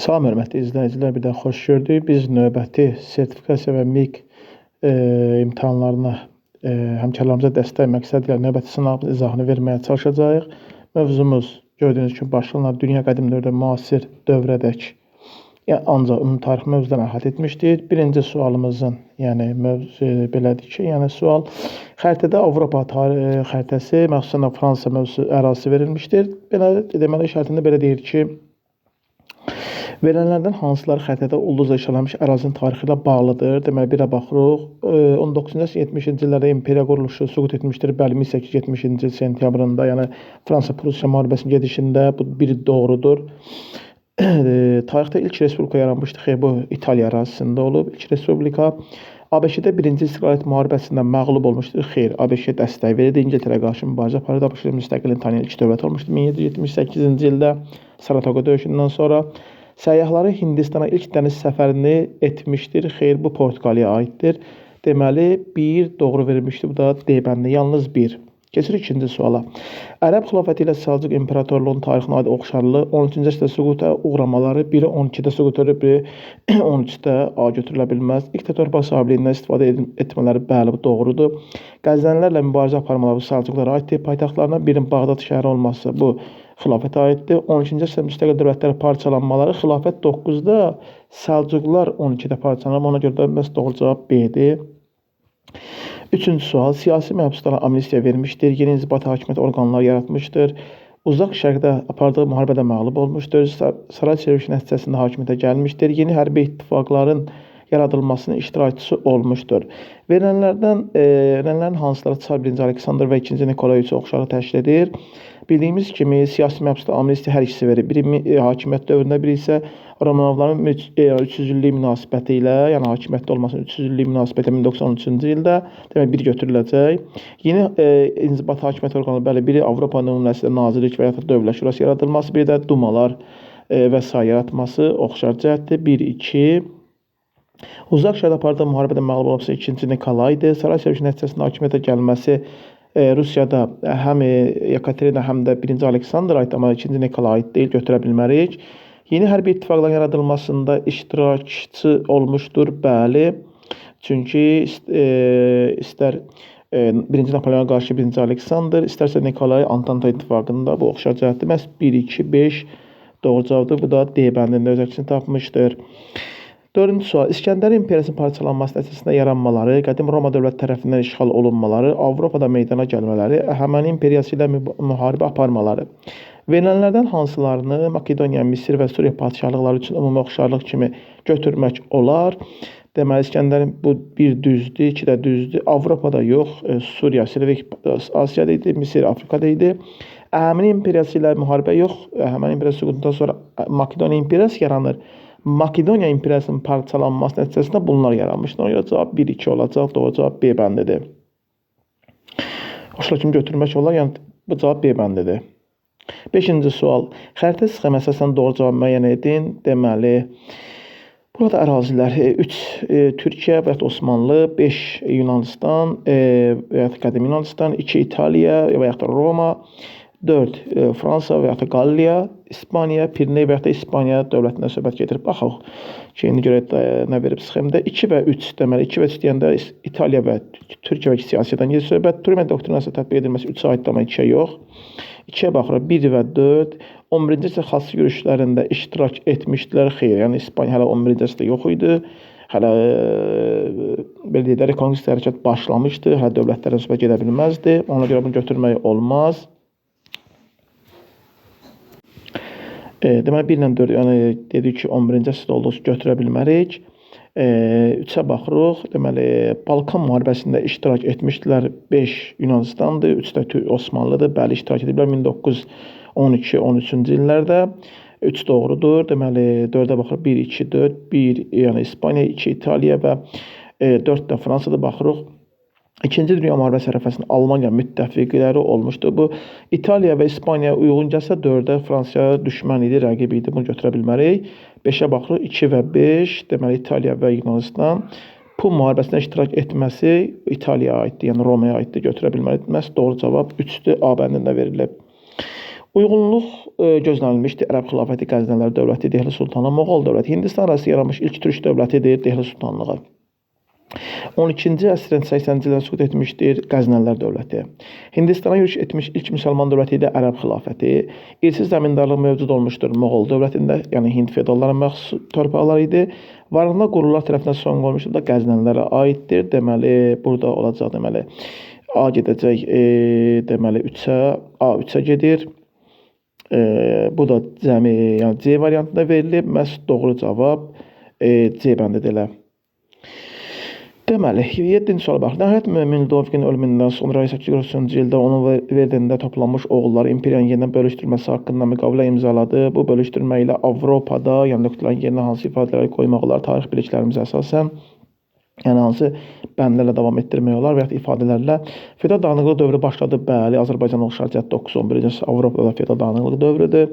Salam hörmətli izləyicilər, bir daha xoş gördük. Biz növbəti sertifikasiya və MİQ imtahanlarına həmkarlarımıza dəstək məqsədilə növbəti sınavın izahını verməyə çalışacağıq. Mövzumuz gördüyünüz kimi başlanılan dünya qədim dövrdə müasir dövrədək ancaq ümumi tarix mövzularını əhatə etmişdir. Birinci sualımızın, mövzu belədir ki, sual xəritədə Avropa xəritəsi, məxsusən Fransa ərazisi verilmişdir. Deməli şərtində belə deyir ki, verilənlərdən hansıları xəritədə ulduzla işarələnmiş ərazinin tarixi ilə bağlıdır? Deməli, birə baxırıq. 19-cu əsrin 70-ci illərdə imperiya quruluşu süqut etmişdir. Bəli, 1870-ci il sentyabrında, Fransa-Prusiya müharibəsinin gedişində bu biri doğrudur. Tarixdə ilk respublika yaranmışdı. Xeyr, bu İtaliya ərazisində olub. İlk respublika ABŞ-də birinci İstiqlaliyyət müharibəsində məğlub olmuşdur. Xeyr, ABC dəstək verirdi. İngiltərə qarşı mübarizə aparırdı. ABŞ müstəqilliyin tanıyan ilk dövlət olmuşdu 1778-ci ildə Saratoga döyüşündən sonra. Səyyahları Hindistana ilk dəniz səfərini etmişdir. Xeyr, bu Portuqaliya aiddir. Deməli, bir doğru verilmişdir. Bu da D bəndi. Yalnız bir. Keçirik ikinci suala. Ərəb xilafəti ilə Səlcuq imperatorluğunun tarixinə aid oxşarlığı 13-cü əsrdə süquta uğramaları biri 12-də süqut edir, biri 13-də A götürülə bilməz. İlk torpaq sahibliyindən istifadə etmələri bəli, bu doğrudur. Qəzənlərlə mübarizə aparmaları Səlcuqlara aiddir. Paytaxtlarından birinin Bağdad şəhəri olması bu xilafətə aiddir. 13-cü əsrdə müstəqil dövlətlər parçalanmaları xilafət 9-da, Səlcuqlar 12-də parçalanır. Ona görə də məhz doğru cavab B-dir. Üçüncü sual. Siyasi məhbuslara amnistiya vermişdir. Yeni inzibati hakimiyyət orqanları yaratmışdır. Uzaq şərqdə apardığı müharibədə məğlub olmuşdur. Saray çevrilişi nəticəsində hakimiyyətə gəlmişdir. Yeni hərbi ittifaqların yaradılmasının iştirakçısı olmuşdur. Verilənlərin hansıları Çar 1. Aleksandr və 2. Nikolay üçün oxşarlıq təşkil edir? Bildiyimiz kimi siyasi məhbuslara amnistiya hər ikisi verir. Biri hakimiyyət dövründə, biri isə Romanovların 300 illik münasibəti ilə, hakimiyyətdə olmasının 300 illik münasibəti 1913-cü ildə demək bir götürüləcək. Yeni inzibati hakimiyyət orqanı, bəli, biri Avropa nümunəsində nazirlik və ya dövlət şurası yaradılması, biri də dumalar və sair yaratması oxşar cəhətdir. 1-2. Uzaq şərqdə apardığı müharibədə məğlub olması 2. Nikolaydır. Saray çevrilişi nəticəsində hakimiyyətə gəlməsi Rusiyada həm Yekaterina, həm də 1. Aleksandr aid, amma 2. Nikolay aid deyil, götürə bilmərik. Yeni hərbi ittifaqların yaradılmasında iştirakçı olmuşdur, bəli. Çünki istər 1. Napoleona qarşı 1. Aleksandr, istərsə Nikolay Antanta ittifaqında bu oxşar cəhətdir. Məhz 1-2-5 doğru cavabdır. Bu da D bəndində öz əksini tapmışdır. Dördüncü sual. İskəndər imperiyasının parçalanması nəticəsində yaranmaları, qədim Roma dövləti tərəfindən işğal olunmaları, Avropada meydana gəlmələri, Əhəməni imperiyası ilə müharibə aparmaları. Verilənlərdən hansılarını Makedoniya, Misir və Suriya padşahlıqları üçün ümumi oxşarlıq kimi götürmək olar? Deməli, İskəndərin bu bir düzdür, 2 də düzdür. Avropada yox, Suriya, Silivik Asiyada idi, Misir Afrikada idi. Əhəməni imperiyası ilə müharibə yox, Əhəməni imperiyası süqutundan sonra Makedoniya imperiyası yaranır. Makedoniya imperiyasının parçalanması nəticəsində bunlar yaranmışdır. Ona görə cavab 1-2 olacaq. Doğru cavab B bəndidir. Oxşarlıq kimi götürmək olar, bu cavab B bəndidir. 5-ci sual. Xəritə sxemi əsasən doğru cavab müəyyən edin. Deməli, burada ərazilər 3 Türkiyə və ya Osmanlı, 5 Yunanistan və ya qədim Yunanistan, 2 İtaliya və ya Roma, 4 Fransa və ya Qalliya, İspaniya, Piriney və ya İspaniya dövlətindən söhbət gedir. Baxaq ki, indi görək nə verib sxemdə. 2 və 3, deməli 2 və 3 deyəndə İtaliya və Türkiyə və siyasətdən gedir söhbət. Trümen doktrinası tətbiq edilməsi 3 aiddir, amma 2-yə yox. 2-yə baxırıq, 1 və 4. 11-ci əsr xass yürüşlərində iştirak etmişdilər. Xeyr, İspaniya hələ 11-ci əsrdə yox idi. Hələ belə deyək, rekonquista hərəkət başlamışdı. Hələ dövlətlərdən söhbət gedə bilməzdi. Ona görə bunu götürmək olmaz. Deməli, 1 ilə 4, dedik ki, 11-ci əsrdə olduğu götürə bilmərik. 3-ə baxırıq. Deməli, Balkan müharibəsində iştirak etmişdilər. 5 Yunanistandır, 3 də Osmanlıdır. Bəli, iştirak ediblər 1912-13-cü illərdə. 3 doğrudur. Deməli, 4-ə baxırıq. 1, 2, 4, 1 İspaniya, 2 İtaliya və 4 də Fransada baxırıq. İkinci Dünya müharibəsi ərəfəsində Almaniya müttəfiqləri olmuşdu. Bu İtaliya və İspaniya uyğun gəlsə 4-də Fransaya düşmən idi, rəqib idi. Bunu götürə bilmərik. 5-ə baxırıq. 2 və 5, deməli İtaliya və Yunanistan. Pun müharibəsində iştirak etməsi İtaliyaya aiddir, Romaya aiddir. Götürə bilmərik. Məhz doğru cavab 3-dür. A bəndində verilib. Uyğunluq gözlənilmişdir. Ərəb xilafəti Qəznələr dövləti, Dehli Sultanlığı, Moğol dövləti. Hindistan arası yaranmış ilk türk dövlətidir Dehli Sultanlığı. 12-ci əsrin 80-ci illərdə süqut etmişdir Qəznəlilər dövləti. Hindistana yürüş etmiş ilk müsəlman dövləti də Ərəb xilafəti. İrsiz zəmindarlıq mövcud olmuşdur Moğol dövlətində, yəni Hind feodallarına məxsus torpaqlar idi. Varlıqla qurullar tərəfindən son qoyulmuşdur da Qəznəlilərə aiddir. Deməli, burada olacaq deməli A gedəcək deməli 3-ə, A3-ə gedir. Bu da cəmi, yəni C variantında verilib. Məhz doğru cavab C bəndidir elə. Deməli, 7-ci suala bax. Nəhayət Mömin Ludovikin ölümündən sonra 893-cü ildə onun verdiyində toplanmış oğulları imperiyanın yenidən bölüşdürülməsi haqqında müqavilə imzaladı. Bu bölüşdürmə ilə Avropada, yəni nöqtələrin yerinə hansı ifadələri qoymaq olar tarix biliklərimizə əsasən, yəni hansı bəndlərlə davam etdirmək olar və ya ifadələrlə. Feodal dağınıqlıq dövrü başladı. Bəli, Azərbaycan şəraitdə 9-11-ci Avropada feodal dağınıqlıq dövrüdür.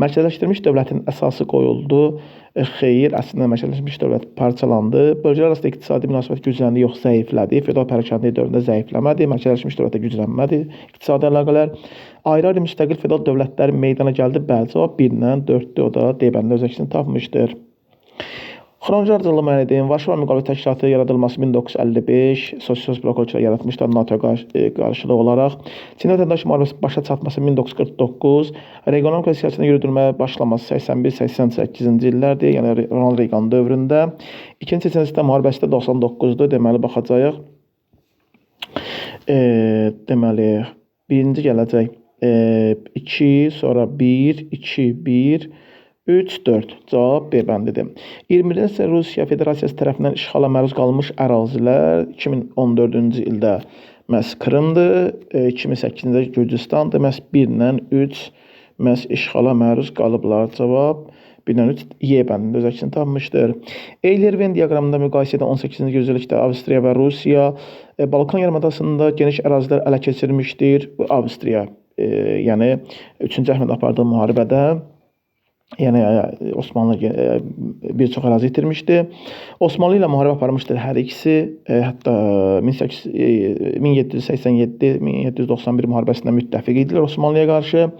Mərkəzləşdirilmiş dövlətin əsası qoyuldu. Xeyr, əslində mərkəzləşdirilmiş dövlət parçalandı. Bölgələr arasında iqtisadi münasibət gücləndi, yox zəiflədi. Feodal pərakəndlik dövründə zəifləmədi. Mərkəzləşdirilmiş dövlətdə güclənmədi. İqtisadi əlaqələr, ayrı-ayrı müstəqil feodal dövlətlər meydana gəldi. Bəli, cavab 1-dən 4-dür. O da D bəndində öz əksini tapmışdır. Xronoloji ardıcıllığı müəyyən edin. Varşava müqavilə təşkilatı yaradılması 1955, sosial blok ölkələr yaratmışlar NATO qarşılığı olaraq. Çin vətəndaş müharibəsi başa çatması 1949, regional siyasətin yürüdülməyə başlaması 81-88-ci illərdir, yəni Ronald Reagan dövründə. İkinci Çeçen sistem müharibəsi də 99-dur. Deməli baxacağıq. Deməli birinci gələcək 2, sonra 1, 2, 1, 3, 4. Cavab B bəndidir. 21-ci Rusiya Federasiyası tərəfindən işğala məruz qalmış ərazilər 2014-cü ildə məhz Krımdır, 2008-də Gürcüstandır, məhz 1-dən 3 məhz işğala məruz qalıblar. Cavab 1-dən 3 Y bəndində öz əksini tapmışdır. Eyler-Venn diaqramında müqayisədə 18-ci yüzillikdə Avstriya və Rusiya Balkan yarımadasında geniş ərazilər ələ keçirmişdir. Bu Avstriya, yəni 3-cü Əhməd apardığı müharibədə yəni Osmanlı bir çox ərazi itirmişdi. Osmanlı ilə müharibə aparmışdır hər ikisi. Hətta 1787-1791 müharibəsində müttəfiq idilər Osmanlıya qarşı.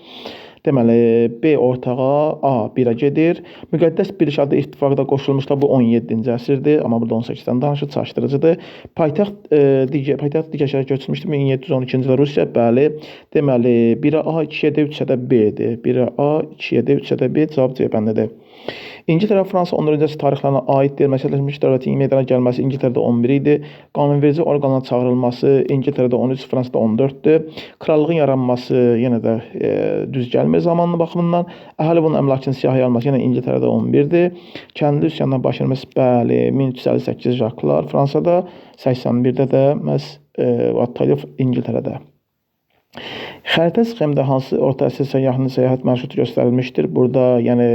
Deməli, B ortağa, A 1-ə gedir. Müqəddəs Birlik adlı ittifaqda qoşulmuşlar. Bu 17-ci əsrdir, amma burada 18-dən danışır, çaşdırıcıdır. Paytaxt digər şəhərə köçülmüşdür 1712-ci ildə Rusiya. Bəli, deməli 1-ə A, 2-yə D, 3-ə də B-dir. 1-ə A, 2-yə D, 3-ə də B, cavab C bəndidir. İngiltərə Fransa 14-cü əsr tarixlərinə aiddir. Mərkəzləşmiş dövlətin meydana gəlməsi İngiltərədə 11 idi. Qanunverici orqanlara çağırılması İngiltərədə 13, Fransada 14-dür. Krallığın yaranması yenə də düz gəlmir zamanlı baxımından. Əhali bunun əmlakını siyahıya alması yenə İngiltərədə 11-dir. Kəndli üsyandan baş verməsi bəli 1358 Jaklar Fransada, 81-də də məhz Vatayov İngiltərədə. Xəritə sxemdə hansı orta əsr səyyahının səyahət marşrutu göstərilmişdir? Burada yəni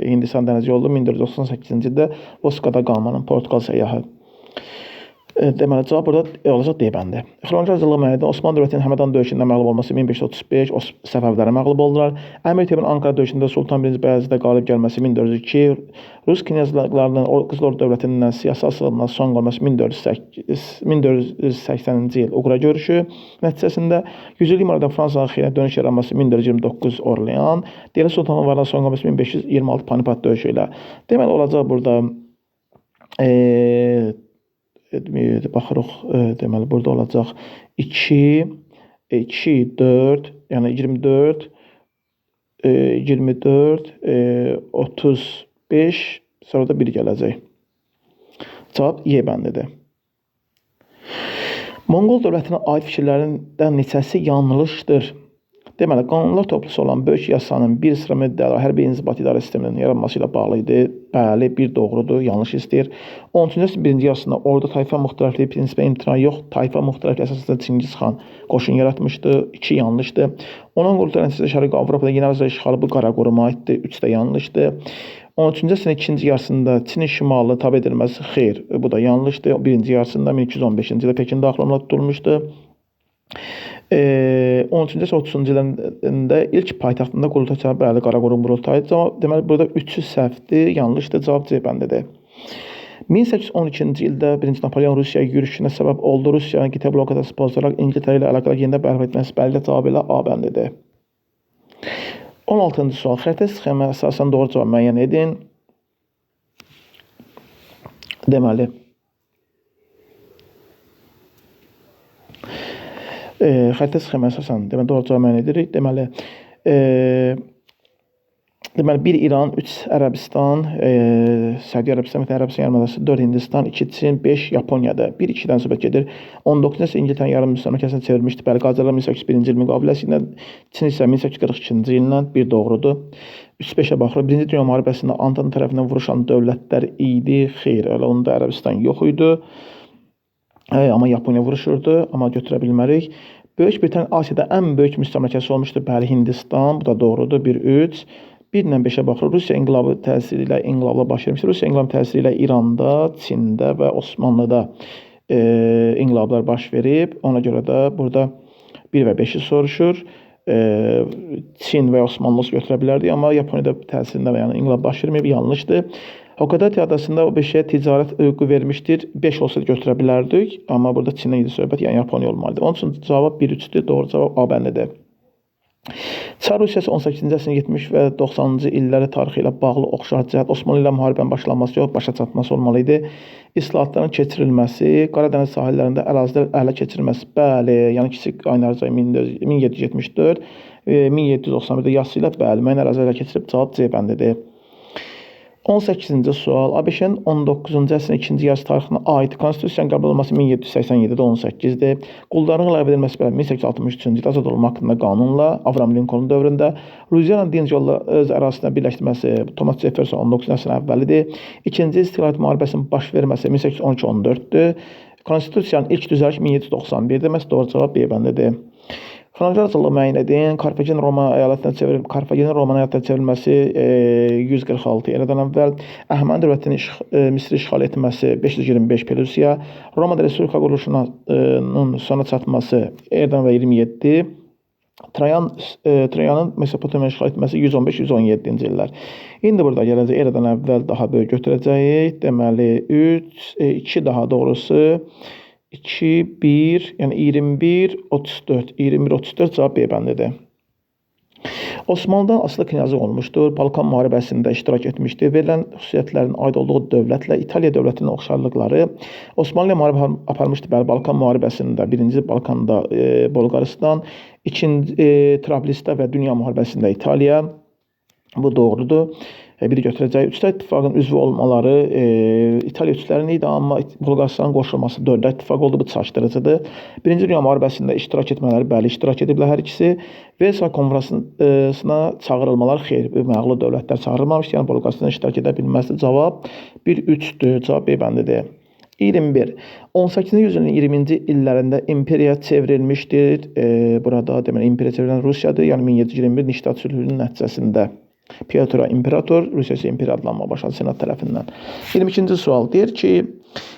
Hindistan dəniz yolu 1498-ci ildə Vasco da Gamanın Portuqal səyyahı. Deməli, cavab burada olacaq D bəndi. Xronoloji ardıcıllığı müəyyən Osmanlı dövlətinin Həmədan döyüşündə məğlub olması 1535, Səfəvlərə məğlub oldular. Əmir Teymurun Ankara döyüşündə Sultan 1-ci Bəyazıda qalib gəlməsi 1402, Rus knyazlarının Qızıl Ordu dövlətindən siyasi asılılığına son qoyması 1480-ci il Uqra görüşü nəticəsində 100-lük müharibədən Fransanın xeyrinə dönüş yaranması 1429 Orlean, Dehli Sultanlıqlarına son qoyması 1526 Panipat döyüşü ilə. Deməli, olacaq burada baxırıq, deməli, burada olacaq 2, 4, yəni 24, 35, sonra da 1 gələcək. Cavab Y bəndidir. Monqol dövlətinə aid fikirlərindən neçəsi yanlışdır? Deməli, qanunlar toplusu olan böyük yasanın bir sıra müddəaları hərbi inzibat idarə sisteminin yaranması ilə bağlı idi. Bəli, bir doğrudur, yanlış istəyir. 13-cü əsrin 1-ci yarısında ordu tayfa müxtəlifliyi prinsipə imtina yox, tayfa müxtəlifliyi əsasında Çingiz xan qoşun yaratmışdı. 2 yanlışdır. Onun qurultayı nəticəsində Şərqi Avropada yeni ərazidə işğalı bu qara qoruma aiddir. 3 də yanlışdır. 13-cü əsrin 2-ci yarısında Çinin şimalı tabe edilməsi xeyr, bu da yanlışdır. 1-ci yarısında 1215-ci ildə Pekin daxil olmalı tutulmuşdu. 13-cü əsr 30-cu illərində ilk paytaxtında qurultay çağırıb, bəli, Qaraqorum qurultayı. Deməli, burada 3-ü səhvdir, yanlışdır, cavab C bəndidir. 1812-ci ildə 1-ci Napoleon Rusiyaya yürüşünə səbəb oldu. Rusiyanın qitə blokadası pozaraq İngiltərə ilə əlaqələr yenidən bərpa etməsi bəli, cavab ilə A bəndidir. 16-cı sual. Xəritə sxemə əsasən doğru cavab müəyyən edin. Deməli, xəritə sxemə əsasən doğru cavab müəyyən edirik. Deməli, 1 İran, 3 Ərəbistan, Səudiyyə Ərəbistan, Ərəbistan yarımadası, 4 Hindistan, 2 Çin, 5 Yaponiyada. 1-2-dən söhbət gedir. 19-cu əsrdə İngiltərə yarım müstəmləkə ölkəsinə çevrilmişdi. Bəli, Qacarlar 1801-ci il müqaviləsi ilə, Çin isə 1842-ci illə bir doğrudur. 3-5-ə baxırıq. Birinci Dünya müharibəsində Antant tərəfindən vuruşan dövlətlər idi. Xeyr, elə onda Ərəbistan yox idi. Amma Yaponiya vuruşurdu, amma götürə bilmərik. Böyük Britaniya Asiyada ən böyük müstəmləkəsi olmuşdur. Bəli, Hindistan, bu da doğrudur. 1-3. 1-lə 5-ə baxırıq. Rusiya inqilabı təsiri ilə inqilabla baş vermişdir. Rusiya inqilabı təsiri ilə İranda, Çində və Osmanlıda inqilablar baş verib. Ona görə də burada 1 və 5-i soruşur. Çin və Osmanlı götürə bilərdik, amma Yaponiyada təsirində və yəni inqilab baş verməyib, yanlışdır. Hokkaido adasında o 5-ə ticarət hüququ vermişdir. 5 olsa götürə bilərdik, amma burada Çindən idi söhbət, yəni Yaponiya olmalıdır. Onun üçün cavab 1-3-dür. Doğru cavab A bəndidir. Çar Rusiyası 18-ci əsrin 70 və 90-cı illəri tarixi ilə bağlı oxşar cəhət Osmanlı ilə müharibənin başlanması yox, başa çatması olmalı idi. İslahatların keçirilməsi, Qaradəniz sahillərində ərazilər ələ keçirilməsi, bəli, yəni Kiçik Qaynarca 1774, 1791-də yası ilə bəli, müəyyən ərazilər ələ keçirib, cavab C bəndidir. 18-ci sual. ABŞ-nin 19-cu əsrin 2-ci yarısı tarixinə aid Konstitusiyanın qəbul olunması 1787-də 18-dir. Quldarlığın ləğv edilməsi 1863-cü ildə azad olma haqqında qanunla Avram Lincoln dövründə, Luiziana dinc yolla öz ərazisində birləşdirməsi Thomas Jefferson 19-cu əsrin əvvəlidir. İkinci İstiqlaliyyət müharibəsinin baş verməsi 1813-14-dür. Konstitusiyanın ilk düzəliş 1791-dir. Deməsi doğru cavab B bəndidir. Xronologiyaçılığı müəyyən edin. Karfagen Roma əyalətinə Karfagenin Roman əyalətinə çevrilməsi 146 eradan əvvəl, Əhəməni dövlətinin Misri işğal etməsi 525 Pelusiya, Romada Respublika quruluşunun sona çatması eradan əvvəl 27, Trayanın Mesopotamiya işğal etməsi 115-117-ci illər. İndi burada gələcək eradan əvvəl daha böyük götürəcəyik. Deməli 2 daha doğrusu 2, 1, yəni 21, 34. 21, 34 cavab B bəndidir. Osmanlıdan asılı knyazlıq olmuşdur. Balkan müharibəsində iştirak etmişdir. Verilən xüsusiyyətlərin aid olduğu dövlətlə İtaliya dövlətinin oxşarlıqları. Osmanlı ilə müharibə aparmışdı. Bəli, Balkan müharibəsində, 1-ci Balkanda Bolqarıstan, 2-ci Trablisdə və Dünya müharibəsində İtaliya. Bu doğrudur. Biri götürəcək. Üçdə İttifaqın üzvü olmaları İtaliya üçlərin idi, amma Bolqarıstanın qoşulması 4-də İttifaq oldu. Bu çaşdırıcıdır. 1-ci Dünya müharibəsində iştirak etmələri, bəli, iştirak ediblər hər ikisi. Versay konfransına çağırılmalar, xeyr, məğlub dövlətlər çağırılmamışdı. Yəni Bolqarıstan iştirak edə bilməzdi. Cavab 1-3-dür. Cavab B bəndidir. 21. 18-ci yüzyılın 20-ci illərində imperiya çevrilmişdir. Burada deməli imperiya çevrilən Rusiyadır. Yəni 1721 Niştat sülhünün nəticəsində. Pyotr İmperator, Rusiyası imperiya adlanma başladı Senat tərəfindən. 22-ci sual deyir ki,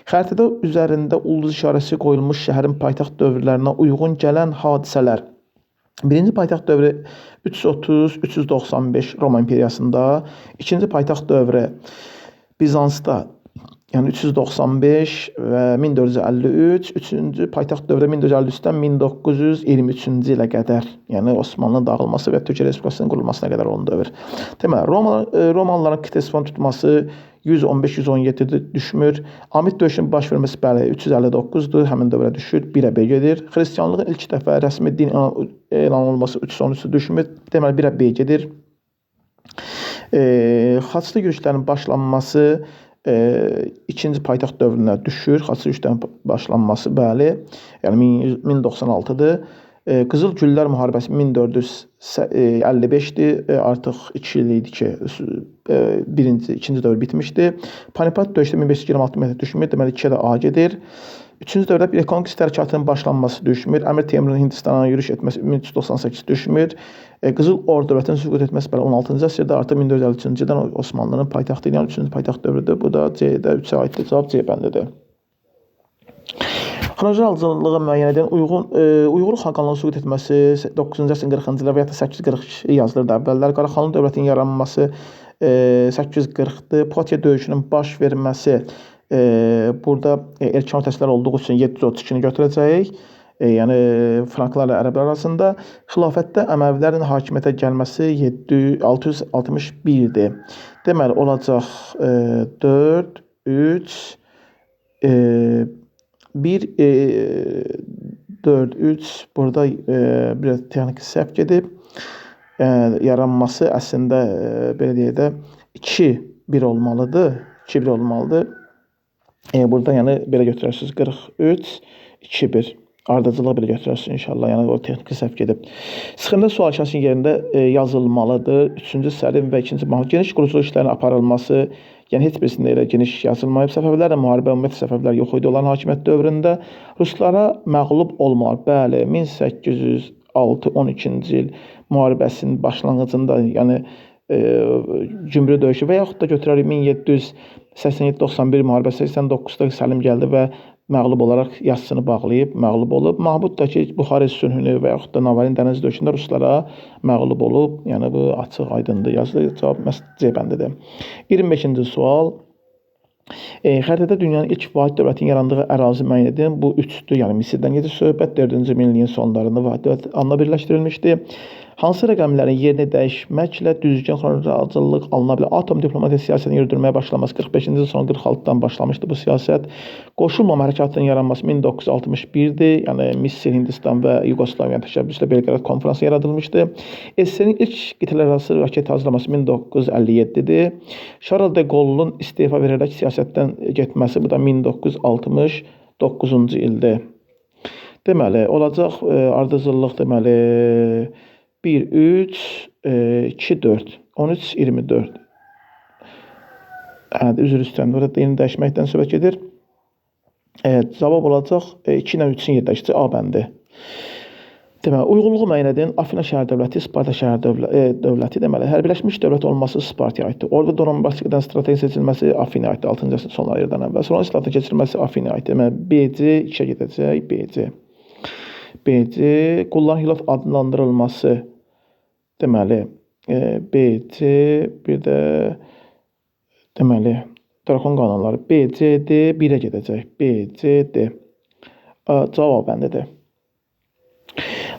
xəritədə üzərində ulduz işarəsi qoyulmuş şəhərin paytaxt dövrlərinə uyğun gələn hadisələr. Birinci paytaxt dövrü 330-395 Roma imperiyasında, ikinci paytaxt dövrü Bizansda, yəni 395 və 1453, üçüncü paytaxt dövrü 1453-dən 1923-cü ilə qədər, yəni Osmanlının dağılması və Türkiyə Respublikasının qurulmasına qədər olan dövr. Deməli, Romalıların Ktesifon tutması 115-117-də düşmür. Amit döyüşünün baş verməsi bəli 359-dur, həmin dövrə düşür, 1-ə B gedir. Xristianlığın ilk dəfə rəsmi din elan olunması 313-də düşmür, deməli 1-ə B gedir. Haçlı yürüşlərin başlanması ikinci paytaxt dövrünə düşür. Haçlı yürüşlərin başlanması bəli, yəni 1096-dır. Qızıl Güllər müharibəsi 1455-dir. Artıq 2 il idi ki, ikinci dövr bitmişdi. Panipat döyüşdə 1526 metr düşmür, deməli 2-ə də A gedir. Üçüncü dövrdə bir Rekonquist hərəkatının başlanması düşmür. Əmir Teymurun Hindistana yürüş etməsi 1398 düşmür. Qızıl Ordu dövlətinin süqut etməsi belə 16-cı əsrdə, artıq 1453-cü ildən Osmanlının paytaxtı ilə 3-cü paytaxt dövrüdür. Bu da C-də 3-ə aiddir. Cavab C bəndidir. Xronologiyaçılığı müəyyən edən Uyğur xaqanlığının süqut etməsi 9-cu əsrin 40-cı illər və ya 842 yazılırdı əvvəllər. Qaraxanlı dövlətinin yaranması 840-dır. Poitiers döyüşünün baş verməsi burada erkən ötəsilər olduğu üçün 732-ni götürəcəyik. yəni franklarla ərəblər arasında. Xilafətdə Əməvilərin hakimiyyətə gəlməsi 661-dir. Deməli olacaq 4 3 1 4 3 burada biraz texniki səhv gedib. Yaranması əslində belə deyək də 2-1 olmalıdır. 2-1 olmalıdır. Burada yəni belə götürərsiniz 43 2-1. Ardıcılıq belə götürərsiniz inşallah. Yəni o texniki səhv gedib. Sıxında sual şəklinin yerində yazılmalıdır. 3-cü səlim və 2-ci mahnı geniş quruculuq işlərinin aparılması, yəni heç birisində elə geniş yazılmayıb. Səfəvilərlə müharibə, ümumiyyətlə Səfəvilər yox idi onların hakimiyyət dövründə. Ruslara məğlub olmaq, bəli, 1806-12-ci il müharibəsinin başlanğıcında, yəni Cümrü döyüşü və yaxud da götürərik 1787-91 müharibəsi 89-da Səlim gəldi və məğlub olaraq yazısını bağlayıb, məğlub olub. Mahmud da ki, Buxarest sülhünü və yaxud da Navarin dəniz döyüşündə ruslara məğlub olub. Yəni bu açıq, aydındır, yazılı. Cavab məhz C bəndidir. 25-ci sual. Xəritədə dünyanın ilk vahid dövlətin yarandığı ərazi müəyyən edin. Bu 3-dür, yəni Misirdən gedir söhbət. 4-cü minilliyin sonlarında vahid dövlət anla birləşdirilmişdi. Hansı rəqəmlərin yerini dəyişməklə düzgün xronolojik alına bilər? Atom diplomatiya siyasətini yürütülməyə başlaması 45-ci il son 46-dan başlamışdı bu siyasət. Qoşulmama hərəkatının yaranması 1961-dir. Yəni Misir, Hindistan və Yugoslaviya təşəbbüslə Belqrad konfransı yaradılmışdı. SSR-nin ilk qitələrarası raket hazırlaması 1957-dir. Charles de Gaulle'un istefa verərək siyasətdən getməsi bu da 1969-cu ildir. Deməli, olacaq ardıcıllıq deməli 1 3 2 4 13 24. Üzr istəyirəm. Burada yeni dəyişməkdən söhbət gedir. Cavab olacaq 2 ilə 3-ün yerdəşdiyi A bəndi. Deməli, uyğunluğu müəyyən edin. Afina şəhər dövləti, Sparta şəhər dövləti deməli, hərbiləşmiş dövlət olması Spartaya aiddir. Orada Donbasdan strateji seçilməsi Afinaya aiddir 6-cı əsrin sonlarından əvvəl. Sonra islahatın keçirilməsi Afinaya aiddir. Deməli, BC 2-ə gedəcək, BC. BC qulların xilaf adlandırılması deməli BC bir də deməli Drakon qanunları BCD 1-ə gedəcək. BCD cavab bəndidir.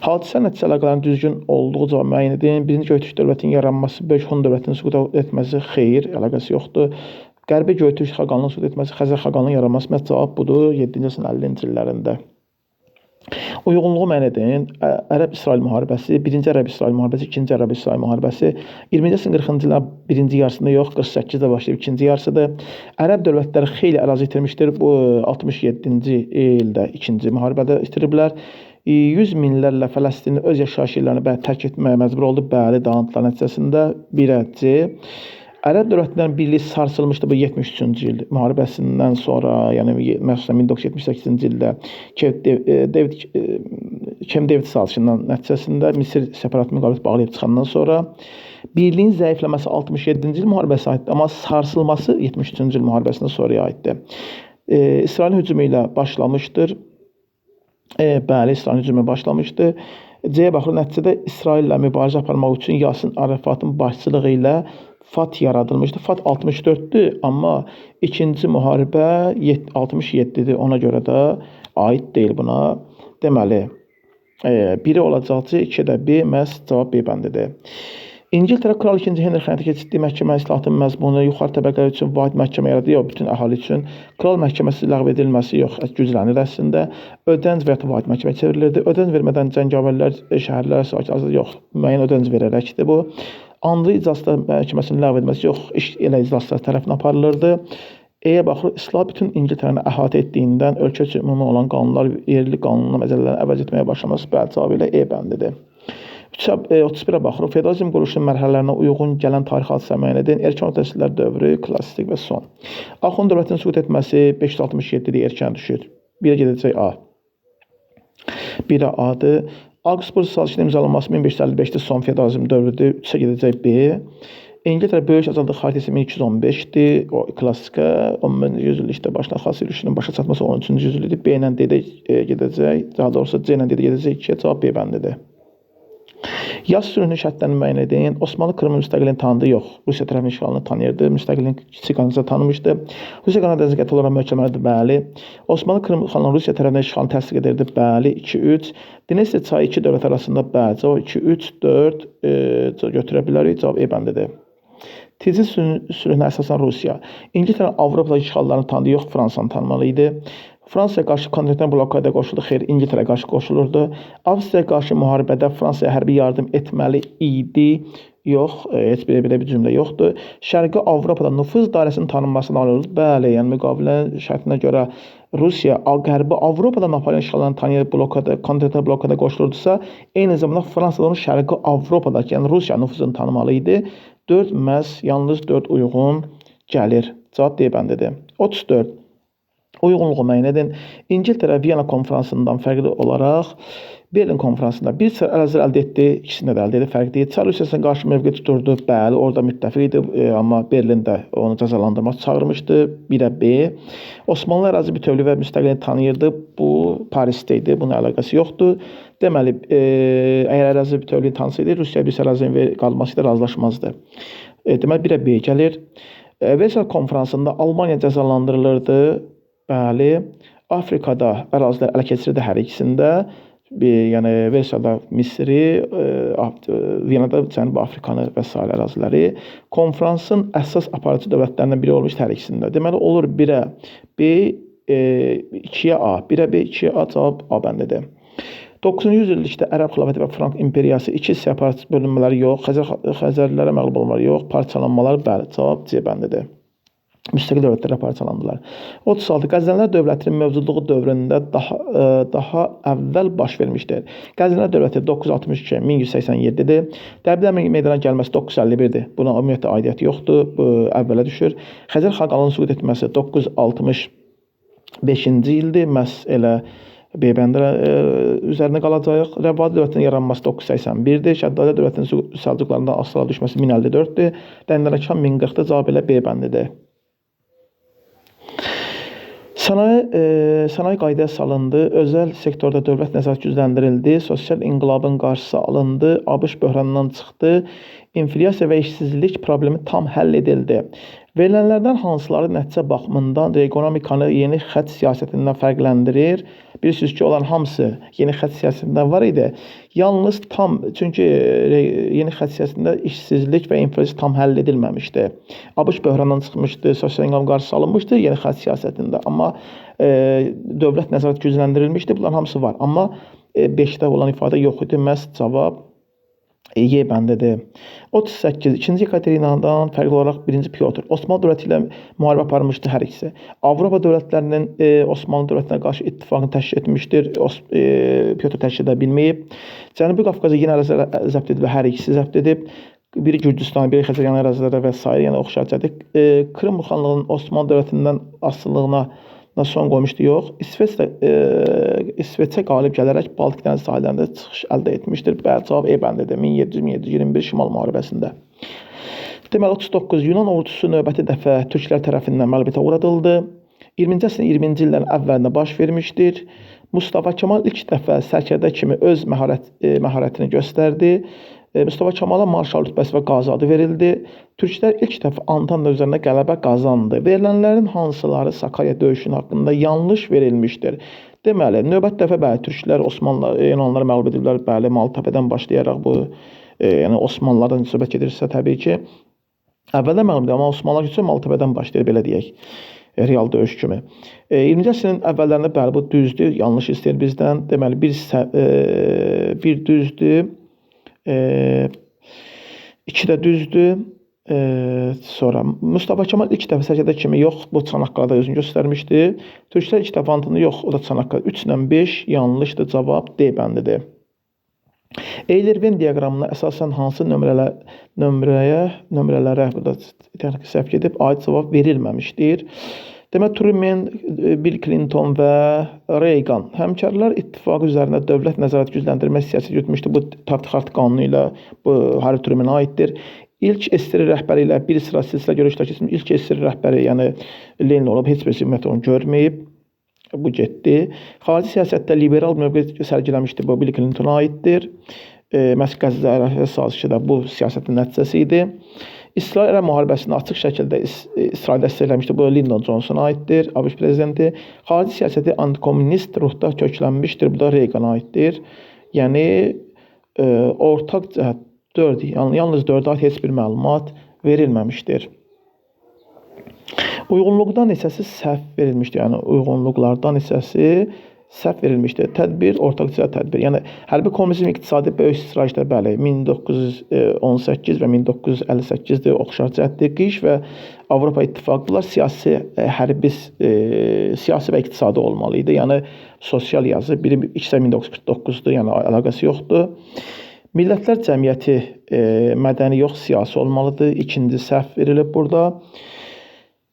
Hadisə nəticə əlaqələrinin düzgün olduğu cavab müəyyən edin. Birinci Göytürk dövlətinin yaranması, Böyük Hun dövlətinin süqut etməsi xeyr, əlaqəsi yoxdur. Qərbi Göytürk xaqanlığının süqut etməsi, Xəzər xaqanlığının yaranması məhz cavab budur 7-ci əsrin 50-ci illərində. Uyğunluğu müəyyən edin. Ərəb-İsrail müharibəsi, 1-ci Ərəb-İsrail müharibəsi, 2-ci Ərəb-İsrail müharibəsi 20-ci əsrin 40-cı illərin birinci yarısında yox, 48-də başlayıb ikinci yarısıdır. Ərəb dövlətləri xeyli ərazi itirmişdir. Bu 67-ci ildə ikinci müharibədə itiriblər. 100 minlərlə Fələstinli öz yaşayış yerlərini tərk etməyə məcbur oldu. Bəli, dağıntılar nəticəsində 1-ə C. Ərəb dövlətlərinin birliyi sarsılmışdı bu 73-cü il müharibəsindən sonra, yəni məsələn 1978-ci ildə Camp David sazişindən nəticəsində Misir separat müqavimət bağlayıb çıxandan sonra birliyin zəifləməsi 67-ci il müharibəsinə aiddir, amma sarsılması 73-cü il müharibəsinə sonraya aiddir. İsrailin hücumu ilə başlamışdır. Bəli, İsrailin hücumu başlamışdı. C-yə baxır, nəticədə İsraillə mübarizə aparmaq üçün Yasin Arafatın başçılığı ilə FAT yaradılmışdı. FAT 64-dür, amma ikinci müharibə 67-dir. Ona görə də aid deyil buna. Deməli, biri olacaq C, 2-də B, məhz cavab B bəndidir. İngiltərə Kral 2-ci Henry həyata keçirdiyi məhkəmə islahatının məzmunu yuxarı təbəqələr üçün vahid məhkəmə yaradı, yox, bütün əhali üçün. Kral məhkəməsi ləğv edilməsi yox, güclənir əslində. Ödənc və ya vahid məhkəmə çevrilirdi. Ödənc vermədən cəngavərlər, şəhərlər, azad yox, müəyyən ödənc verərəkdir bu. Anlı iclaslar məhkəməsinin ləğv edilməsi yox, iş elə iclaslar tərəfindən aparılırdı. E-yə baxır, İslam bütün İngiltərəni əhatə etdiyindən ölkə üçün ümumi olan qanunlar, yerli qanunla məcəllərini əvəz etməyə başlaması bəli cavabı ilə E bəndidir. 31-ə baxırıq. Feodalizm quruluşunun mərhələlərinə uyğun gələn tarixi hadisə müəyyən edin. Erkən mütəssislər dövrü, klassik və son. Axund dövlətinin süqut etməsi 567-də erkən düşür. 1-ə gedəcək A. 1-ə A-dır. Augsburg sazişinin imzalanması 1555-də son feodalizm dövrüdür. 3-ə gedəcək B. İngiltərə böyük azadlıq xaritəsi 1215-dir. O klassikə 10-cu yüzillikdə başlayan xas yürüyüşünün başa çatması 13-cü yüzillikdir. B ilə D-də gedəcək. Daha doğrusu C ilə D-də gedəcək. 2-yə cavab B bəndidir. Yaz sülhünün şərtlərini müəyyən edin. Osmanlı Krımın müstəqilini tanıdı, yox. Rusiya tərəfinin işğalını tanıyırdı, müstəqilin kiçik qanıca tanımışdı. Rusiya qanadənizi qəti olaraq möhkəmlədi, bəli. Osmanlı Krım xanlığı Rusiya tərəfindən işğalını təsdiq edirdi, bəli. 2-3. Dnestr çayı iki dövlət arasında, bəli. Cavab 2-3, 4 götürə bilərik. Cavab E bəndidir. Ticin sülhünə əsasən Rusiya. İngiltərə Avropada işğallarını tanıdı, yox. Fransanı tanımalı idi. Fransaya qarşı kontinental blokadaya qoşuldu, xeyr, İngiltərəyə qarşı qoşulurdu. Avstriyaya qarşı müharibədə Fransaya hərbi yardım etməli idi, yox, heç belə bir cümlə yoxdur. Şərqi Avropada nüfuz dairəsinin tanınmasını alırdı, bəli, yəni müqavilə şərtinə görə Rusiya Qərbi Avropada Napolyon işğallarını tanıyıb kontinental blokada qoşulurdusa, eyni zamanda Fransa onun Şərqi Avropadakı, yəni Rusiya nüfuzunu tanımalı idi. 4 məhz, yalnız 4 uyğun gəlir. Cavab D bəndidir. 34. Uyğunluğu müəyyən edin. İngiltərə Viyana konferansından fərqli olaraq Berlin konferansında bir sıra ərazilər əldə etdi, ikisində də əldə etdi, fərqli. Çar Rusiyasına qarşı mövqe tuturdu, bəli, orada müttəfiq idi, amma Berlində onu cəzalandırmaq çağırmışdı. 1-ə B. Osmanlı ərazi bütövlüyü və müstəqilliyi tanıyırdı, bu Parisdə idi, bunun əlaqəsi yoxdur. Deməli, əgər ərazi bütövlüyü tanısaydı, Rusiya bir ərazinin qalması ilə razılaşmazdı. Deməli, 1-ə B gəlir. Versal konferansında Almaniya cəzalandırılırdı. Bəli, Afrikada ərazilər ələ keçirirdi hər ikisində. Yəni Versalda Misri, Viyanada Cənubi Afrikanı və s. əraziləri. Konferansın əsas aparıcı dövlətlərindən biri olmuşdu hər ikisində. Deməli, olur 1-ə B, 2-yə A. 1-ə B, 2-yə A, cavab A bəndidir. 9-cu yüzillikdə Ərəb xilafəti və Frank imperiyası iki separatist bölünmələri yox, Xəzərlilərə məğlub olmaları yox, parçalanmalar, bəli, cavab C bəndidir. Müstəqil dövlətlərə parçalandılar. 36. Qəznənlər dövlətinin mövcudluğu dövründə daha əvvəl baş vermişdir. Qəznənlər dövləti 962-1187-dir. Dərbənd meydana gəlməsi 951-dir. Buna ümumiyyətlə aidiyyəti yoxdur, bu əvvələ düşür. Xəzər xaqanının süqut etməsi 965-ci ildir. Məhz elə B bəndi üzərində qalacaq. Rəvvadi dövlətinin yaranması 981-dir. Şəddadi dövlətinin Səlcuqlarından asıla düşməsi 1054-dir. Dəndənəkan 1040-dır. Cavab elə B bəndidir. Sənaye qaydaya salındı, özəl sektorda dövlət nəzarəti gücləndirildi, sosial inqilabın qarşısı alındı, ABŞ böhranından çıxdı, inflyasiya və işsizlik problemi tam həll edildi. Verilənlərdən hansıları nəticə baxımından ekonomikanı yeni xətt siyasətindən fərqləndirir? Bilirsiniz ki, olan hamısı yeni xətt siyasətindən var idi. Yalnız çünki yeni xətt siyasətində işsizlik və inflyasiya tam həll edilməmişdi. ABŞ böhrandan çıxmışdı, sosial inqilab qarşısı alınmışdı yeni xətt siyasətində. Amma dövlət nəzarəti gücləndirilmişdi, bunların hamısı var. Amma 5-də olan ifadə yox idi, məhz cavab Y bəndidir. 38. 2-ci Yekaterinadan fərqli olaraq 1-ci Pyotr. Osmanlı dövləti ilə müharibə aparmışdı hər ikisi. Avropa dövlətlərinin Osmanlı dövlətinə qarşı ittifaqını təşkil etmişdir. Pyotr təşkil edə bilməyib. Cənubi Qafqazı yenə ərazilərə zəbt edib və hər ikisi zəbt edib. Biri Gürcüstan, biri Xəzəryanı ərazilərə və s. yəni oxşarcadır. Krım xanlığının Osmanlı dövlətindən asılılığına son qoymuşdu, yox. İsveçə qalib gələrək Baltik dəniz sahillərində çıxış əldə etmişdir. Bəli, cavab E bəndidir. 1700-1721 Şimal müharibəsində. Deməli, 39. Yunan ordusu növbəti dəfə türklər tərəfindən məğlubiyyətə uğradıldı. 20-ci əsrin 20-ci illərin əvvəlində baş vermişdir. Mustafa Kemal ilk dəfə sərkərdə kimi öz məharətini göstərdi. Mustafa Kemala marşal rütbəsi və qazi adı verildi. Türklər ilk dəfə Antanta üzərində qələbə qazandı. Verilənlərin hansıları Sakarya döyüşünün haqqında yanlış verilmişdir? Deməli, növbət dəfə bəli, türklər Yunanlıları məğlub ediblər. Bəli, Maltepedən başlayaraq bu, yəni Osmanlılardan söhbət gedirsə təbii ki, əvvəldən məğlub edir, amma Osmanlılar üçün Maltepedən başlayır, belə deyək. Real döyüş kimi. 20-ci əsrin əvvəllərində bəli, bu düzdür, yanlış istəyir bizdən. Deməli, bir düzdür. 2 də düzdür. Sonra Mustafa Kemal ilk dəfə sərkərdə kimi yox, bu Çanaqqalada özünü göstərmişdi. Türklər ilk dəfə Antanta yox, o da Çanaqqala. 3-lə 5 yanlışdır, cavab D bəndidir. Eyler-Venn diaqramına əsasən hansı nömrələrə burada səhv gedib aid cavab verilməmişdir. Demək, Truman, Bill Clinton və Reagan həmkarlar ittifaqı üzərində dövlət nəzarət gücləndirmə siyasəti yürütmüşdü. Bu Taft-Xart qanunu ilə bu Harry Truman'a aiddir. İlk SSR rəhbəri ilə bir sıra silsilə görüşlər keçirmiş. İlk SSR rəhbəri, yəni Lenin olub, heç bir ümumiyyətlə onu görməyib. Bu getdi. Xarici siyasətdə liberal mövqe sərgiləmişdi. Bu Bill Clintona aiddir. məhz Qəzza ərazi sazişi də bu siyasətin nəticəsi idi. İsrail-İran müharibəsini açıq şəkildə İsrail dəstəkləmişdi. Bu Lyndon Johnsona aiddir, ABŞ prezidenti. Xarici siyasəti antikommunist ruhda köklənmişdir. Bu da Reagana aiddir. Yəni ortaq cəhət 4, yalnız 4 aid heç bir məlumat verilməmişdir. Uyğunluqdan hissəsi səhv verilmişdir. Yəni uyğunluqlardan hissəsi səhv verilmişdir. Tədbir, ortaq ticarət tədbir. Yəni hərbi kommunizm iqtisadi böyük istirahçılar bəli 1918 və 1958-də oxşar cəhətdir. QİŞ və Avropa İttifaqı bunlar siyasi, hərbi, siyasi və iqtisadi olmalı idi. Yəni sosial yazı, biri ikisi 1949-dur, yəni əlaqəsi yoxdur. Millətlər cəmiyyəti mədəni yox, siyasi olmalıdır. İkinci səhv verilib burada.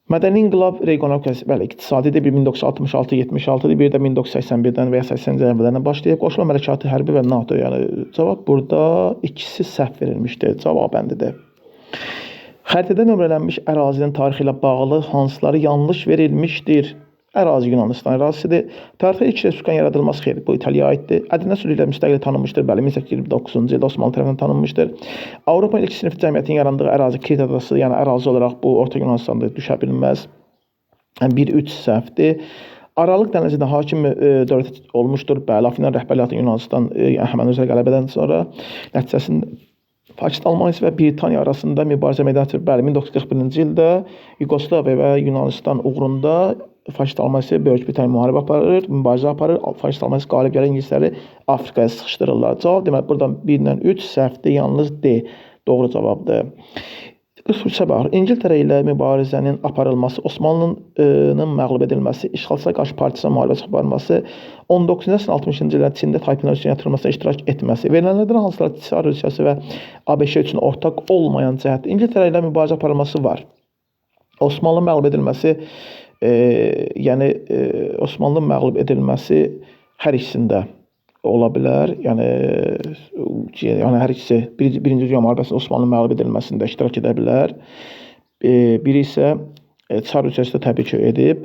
Mədəni inqilab Reaqanın bəli iqtisadidir. Bir 1966-76-dır, bir də 1981-dən və ya 80-ci illərdən başlayıb. Qoşulma hərəkatı, hərbi və NATO. Yəni cavab burada ikisi səhv verilmişdir. Cavab bəndidir. Xəritədə nömrələnmiş ərazinin tarixi ilə bağlı hansıları yanlış verilmişdir? Ərazi Yunanistan ərazisidir. Tarixdə ilk respublikanın yaradılması xeyr, bu İtaliyaya aiddir. Ədinə sülhü ilə müstəqil tanınmışdır. Bəli, 1829-cu ildə Osmanlı tərəfindən tanınmışdır. Avropanın ilk sinif cəmiyyətinin yarandığı ərazi Krit adası, yəni ərazi olaraq bu Orta Yunanistanda düşə bilməz. 1-3 səhvdir. Aralıq dənizində hakim dövlət olmuşdur. Bəli, Afinan rəhbərliyi Yunanistan həmin özəl qələbədən sonra nəticəsində Pakistan, Almaniya və Britaniya arasında mübarizə meydana gətirir. Bəli, 1941-ci ildə Yugoslaviya və Yunanistan uğrunda Faşist Almaniya Böyük Britaniya müharibə aparır, mübarizə aparır. Faşist Almaniya qalib gələn İngilisləri Afrikaya sıxışdırırlar. Cavab demək buradan 1-dən 3 səhvdir, yalnız D doğru cavabdır. 43-ə baxır. İngiltərə ilə mübarizənin aparılması, Osmanlının məğlub edilməsi, işğalçılara qarşı partisan müharibəsi aparılması, 19-cu əsrin 60-cı illərdə Çində tayfinlər üsyan yatırılmasına iştirak etməsi, verilənlərdən hansılar Çar Rusiyası və ABŞ üçün ortaq olmayan cəhət. İngiltərə ilə mübarizə aparılması var. Osmanlının məğlub edilməsi, yəni Osmanlının məğlub edilməsi hər ikisində ola bilər. Yəni hər ikisi Birinci Dünya müharibəsində Osmanlının məğlub edilməsində iştirak edə bilər. Biri isə Çar Rusiyası da təbii ki edib.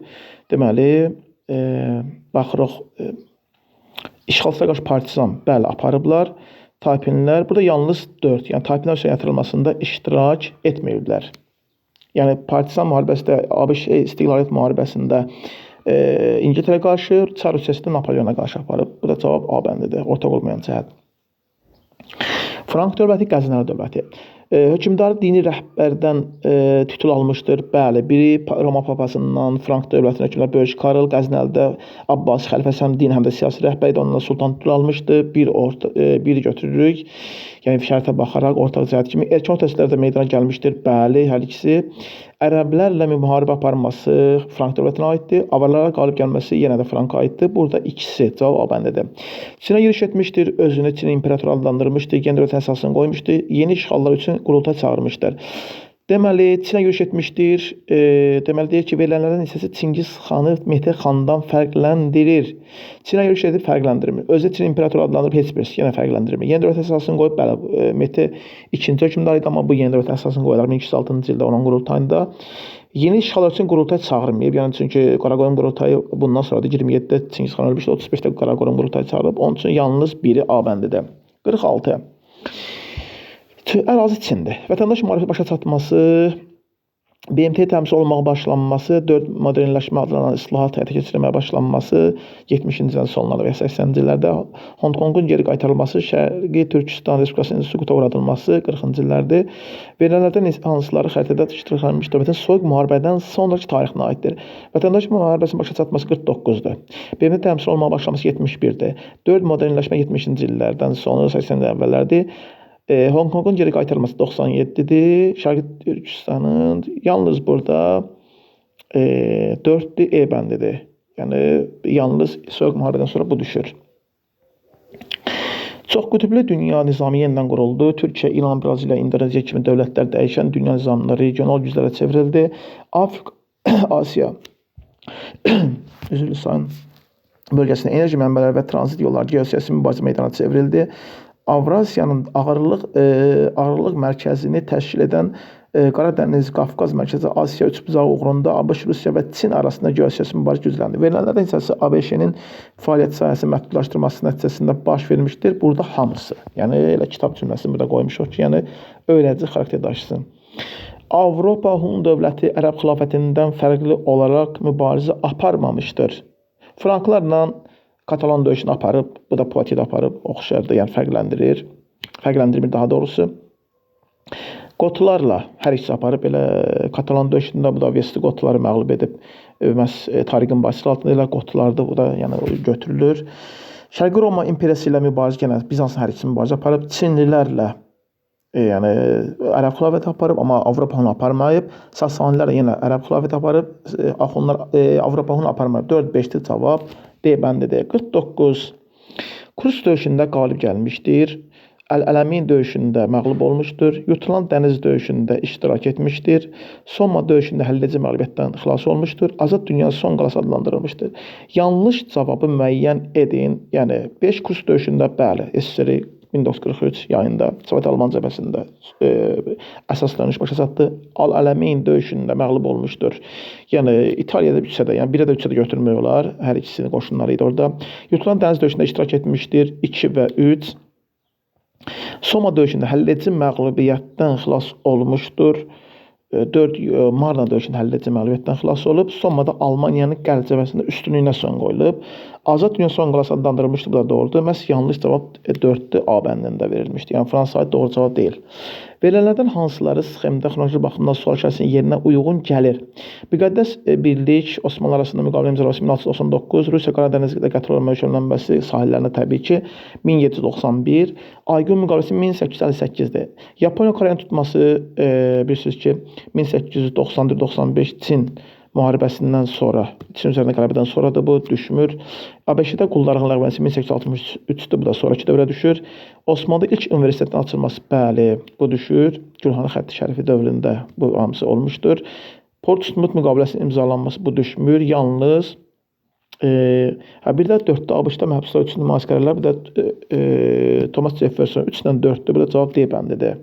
Deməli, baxırıq işğalçılara qarşı partizan bəli aparıblar. Tayfinlər burada yalnız 4, yəni tayfinlər üsyan yatırılmasında iştirak etməyiblər. Yəni partizan müharibəsində, ABŞ istiqlaliyyət müharibəsində İngiltərə qarşı, Çar Rusiyası da Napoleona qarşı aparıb. Bu da cavab A bəndidir, ortaq olmayan cəhət. Frank dövləti, Qəznəli dövləti. Hökmdarı dini rəhbərdən titul almışdır. Bəli, biri Roma papasından Frank dövlətinin hökmdarı Böyük Karl, Qəznəlidə Abbas xəlifəsi həm dini, həm də siyasi rəhbər idi. Onunla sultan titul almışdı. Bir götürürük. Yəni şərtə baxaraq ortaq cəhət kimi erkən orta əsrlərdə meydana gəlmişdir. Bəli, hər ikisi. Ərəblərlə müharibə aparması Frank dövlətinə aiddir. Avarlara qalib gəlməsi yenə də Franka aiddir. Burada ikisi cavab A bəndidir. Çinə yürüş etmişdir, özünü Çin imperatoru adlandırmışdır, gen dövlətin əsasını qoymuşdur, yeni işğallar üçün qurultay çağırmışdır. Deməli, Çinə yürüş etmişdir. Deməli, deyir ki, verilənlərdən hissəsi Çingiz xanı Mehdi xandan fərqləndirir. Çinə yürüş edib fərqləndirmir. Özü Çin imperatoru adlandırıb heç birisi yenə fərqləndirmir. Yeni dövlət əsasını qoyub, bəli, Mehdi ikinci hökmdar idi, amma bu yeni dövlət əsasını qoyarlar 1206-cı ildə onun qurultayında. Yeni işğallar üçün qurultay çağırmayıb. Yəni çünki Qaraqoyun qurultayı bundan sonra da 27-də Çingiz xan ölmüşdü, 35-də Qaraqoyun qurultayı çağırıb. Onun üçün yalnız biri A bəndidir. 46. Ərazi Çindir. Vətəndaş müharibəsi başa çatması, BMT təmsil olunmağa başlanması, 4 modernləşmə adlanan islahat həyata keçirilməyə başlanması, 70-ci illərin sonlarında və 80-ci illərdə Hong Kongun geri qaytarılması, Şərqi Türkistan Respublikasının süquta uğradılması 40-cı illərdir. Verilənlərdən hansıları xəritədə iştirak edilmiş dövlətin soyuq müharibədən sonraki tarixinə aiddir. Vətəndaş müharibəsinin başa çatması 49-dur. BMT təmsil olunmağa başlaması 71-dir. 4 modernləşmə 70-ci illərdən sonra 80-ci əvvəllərdir. Hong Kongun geri qaytarılması 97-dir. Şərqi Türkistanın yalnız burada 4-dür, E bəndidir. Yəni yalnız soyuq müharibədən sonra bu düşür. Çox qütüblü dünya nizamı yenidən quruldu. Türkiyə, İran, Braziliya, İndoneziya kimi dövlətlər dəyişən dünya nizamına regional güclərə çevrildi. Afrika, Asiya, üzrlü sayın bölgəsində enerji mənbələri və tranzit yolları geosiyasi mübarizə meydana çevrildi. Avrasiyanın ağırlıq mərkəzini təşkil edən Qaradəniz, Qafqaz, Mərkəzi Asiya üçbucağı uğrunda ABŞ, Rusiya və Çin arasında geosiyasi mübarizə gücləndi. Verilənlərdən hissəsi ABŞ-nin fəaliyyət sahəsi məhdudlaşdırması nəticəsində baş vermişdir. Burada hamısı. Yəni elə kitab cümləsini burada qoymuşuq ki, yəni öyrədici xarakter daşısın. Avropa Hun dövləti Ərəb xilafətindən fərqli olaraq mübarizə aparmamışdır. Franklarla Katalan döyüşünü aparıb, bu da Poitiers aparıb, oxşardır, yəni fərqləndirmir daha doğrusu. Qotlarla hər ikisi aparıb, elə Katalan döyüşündə bu da Vesti qotları məğlub edib, məhz Tariqin Basir altında elə qotlardır, bu da yəni götürülür. Şərqi Roma imperiyası ilə mübarizə yenə Bizansın hər ikisi mübarizə aparıb, Çinlilərlə yəni Ərəb xilafəti aparıb, amma Avropa Hun aparmayıb. Sasanilərlə yenə Ərəb xilafəti aparıb, Axunlar Avropa Hun aparmayıb. 4-5-dir cavab. D bəndidir. 49. Kurs döyüşündə qalib gəlmişdir. Əl-Ələmin döyüşündə məğlub olmuşdur. Yutulan dəniz döyüşündə iştirak etmişdir. Soma döyüşündə həlledici məğlubiyyətdən xilas olmuşdur. Azad Dünya son qalası adlandırılmışdır. Yanlış cavabı müəyyən edin. Yəni 5 kurs döyüşündə bəli, SSR 1943 yayında Sovet Alman cəbhəsində əsaslanmış başa çatdı. Əl-Ələmin döyüşündə məğlub olmuşdur. Yəni İtaliyada üçsədə, yəni birə də üçsədə götürmək olar. Hər ikisinin qoşunları idi orada. Yutulan dəniz döyüşündə iştirak etmişdir. 2 və 3. Soma döyüşündə həlledici məğlubiyyətdən xilas olmuşdur. 4 Marna döyüşündə həlledici məğlubiyyətdən xilas olub. Somada Almaniyanın qərb cəbhəsində üstünlüyünə son qoyulub. Azad Dünya son qalası adlandırılmışdır, bu da doğrudur. Məhz yanlış cavab 4-dür, A bəndində verilmişdir. Yəni Fransa doğru cavab deyil. Verilənlərdən hansıları sxemdə xronoloji baxımdan sual şəklinin yerinə uyğun gəlir? Müqəddəs birlik Osmanlı arasında müqavilə imzalaması 1699, Rusiya Qaradənizdə qətl olma mənbəsi sahillərində təbii ki 1791, Aygun müqaviləsi 1858-dir. Yaponiya Koreyanı tutması bilirsiniz ki 1894-95 Çin müharibəsindən sonra, Çin üzərində qələbədən sonra da bu düşmür. ABŞ-də qulların ləğvənisi 1863-dür, bu da sonraki dövrə düşür. Osmanlıda ilk universitetin açılması, bəli, bu düşür. Gülxanı xətti şərifi dövründə bu hamısı olmuşdur. Portsmouth müqaviləsinin imzalanması, bu düşmür. Yalnız bir də 4-də ABŞ-da məhbuslar üçün mühasirələr, bir də Thomas Jefferson 3-dən 4-dür, bu da cavab D bəndidir.